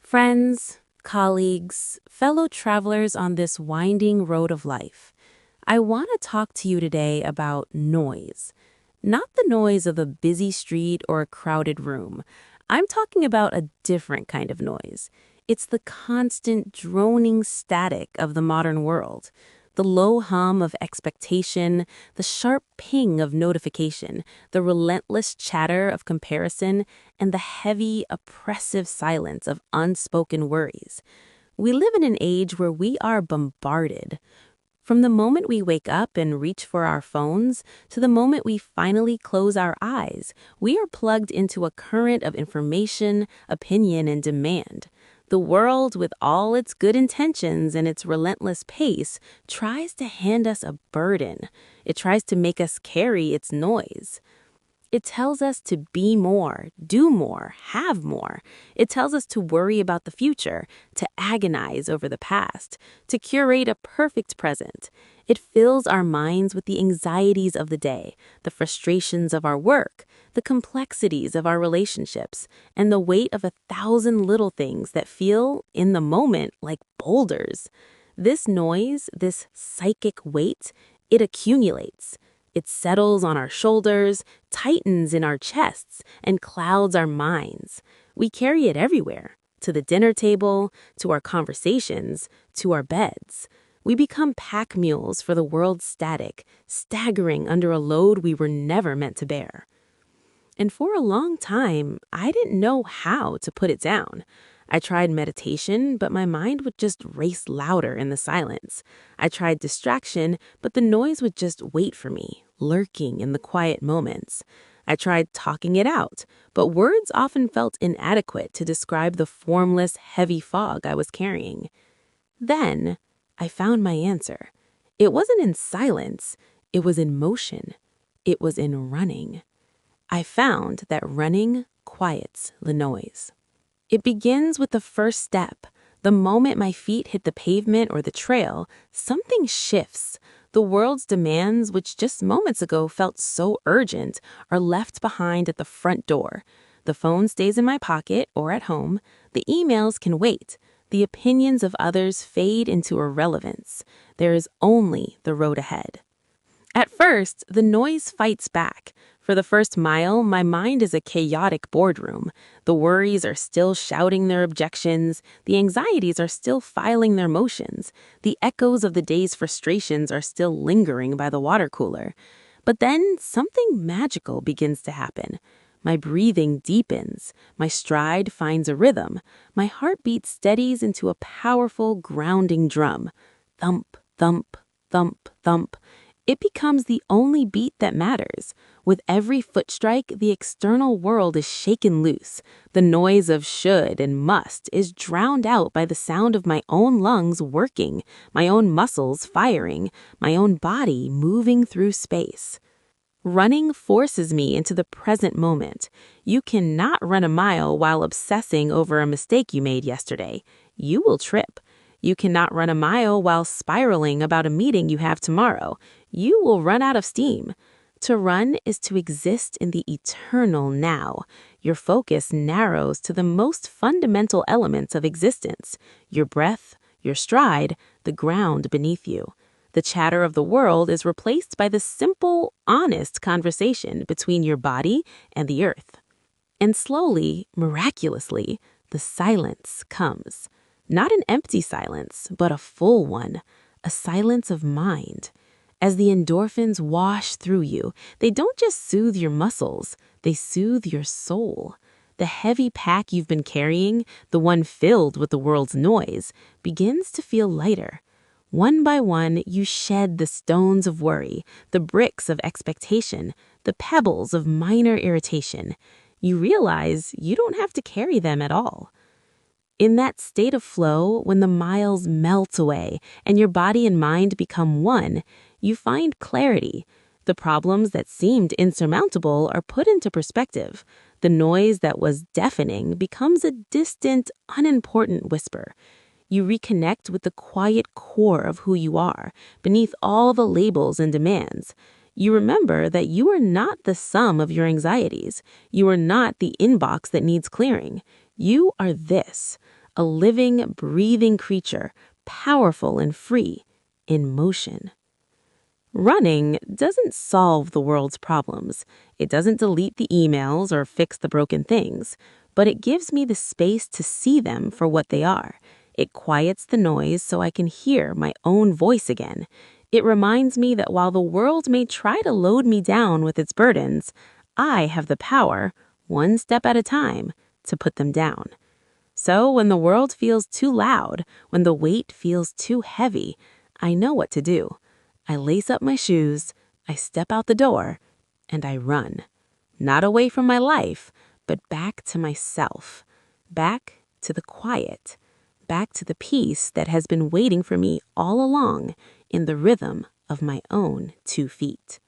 Friends, colleagues, fellow travelers on this winding road of life, I want to talk to you today about noise. Not the noise of a busy street or a crowded room. I'm talking about a different kind of noise. It's the constant droning static of the modern world. The low hum of expectation, the sharp ping of notification, the relentless chatter of comparison, and the heavy, oppressive silence of unspoken worries. We live in an age where we are bombarded. From the moment we wake up and reach for our phones to the moment we finally close our eyes, we are plugged into a current of information, opinion, and demand. The world, with all its good intentions and its relentless pace, tries to hand us a burden. It tries to make us carry its noise. It tells us to be more, do more, have more. It tells us to worry about the future, to agonize over the past, to curate a perfect present. It fills our minds with the anxieties of the day, the frustrations of our work, the complexities of our relationships, and the weight of 1,000 little things that feel, in the moment, like boulders. This noise, this psychic weight, it accumulates. It settles on our shoulders, tightens in our chests, and clouds our minds. We carry it everywhere, to the dinner table, to our conversations, to our beds. We become pack mules for the world's static, staggering under a load we were never meant to bear. And for a long time, I didn't know how to put it down. I tried meditation, but my mind would just race louder in the silence. I tried distraction, but the noise would just wait for me, lurking in the quiet moments. I tried talking it out, but words often felt inadequate to describe the formless, heavy fog I was carrying. Then, I found my answer. It wasn't in silence, it was in motion. It was in running. I found that running quiets the noise. It begins with the first step. The moment my feet hit the pavement or the trail, something shifts. The world's demands, which just moments ago felt so urgent, are left behind at the front door. The phone stays in my pocket or at home. The emails can wait. The opinions of others fade into irrelevance. There is only the road ahead. At first, the noise fights back. For the first mile, my mind is a chaotic boardroom. The worries are still shouting their objections. The anxieties are still filing their motions. The echoes of the day's frustrations are still lingering by the water cooler. But then something magical begins to happen. My breathing deepens. My stride finds a rhythm. My heartbeat steadies into a powerful, grounding drum. Thump, thump, thump, thump. It becomes the only beat that matters. With every foot strike, the external world is shaken loose. The noise of should and must is drowned out by the sound of my own lungs working, my own muscles firing, my own body moving through space. Running forces me into the present moment. You cannot run a mile while obsessing over a mistake you made yesterday. You will trip. You cannot run a mile while spiraling about a meeting you have tomorrow. You will run out of steam. To run is to exist in the eternal now. Your focus narrows to the most fundamental elements of existence: your breath, your stride, the ground beneath you. The chatter of the world is replaced by the simple, honest conversation between your body and the earth. And slowly, miraculously, the silence comes. Not an empty silence, but a full one, a silence of mind. As the endorphins wash through you, they don't just soothe your muscles, they soothe your soul. The heavy pack you've been carrying, the one filled with the world's noise, begins to feel lighter. One by one, you shed the stones of worry, the bricks of expectation, the pebbles of minor irritation. You realize you don't have to carry them at all. In that state of flow, when the miles melt away and your body and mind become one, you find clarity. The problems that seemed insurmountable are put into perspective. The noise that was deafening becomes a distant, unimportant whisper. You reconnect with the quiet core of who you are, beneath all the labels and demands. You remember that you are not the sum of your anxieties. You are not the inbox that needs clearing. You are this, a living, breathing creature, powerful and free, in motion. Running doesn't solve the world's problems. It doesn't delete the emails or fix the broken things, but it gives me the space to see them for what they are. It quiets the noise so I can hear my own voice again. It reminds me that while the world may try to load me down with its burdens, I have the power, one step at a time, to put them down. So when the world feels too loud, when the weight feels too heavy, I know what to do. I lace up my shoes, I step out the door, and I run. Not away from my life, but back to myself. Back to the quiet. Back to the peace that has been waiting for me all along in the rhythm of my own 2 feet.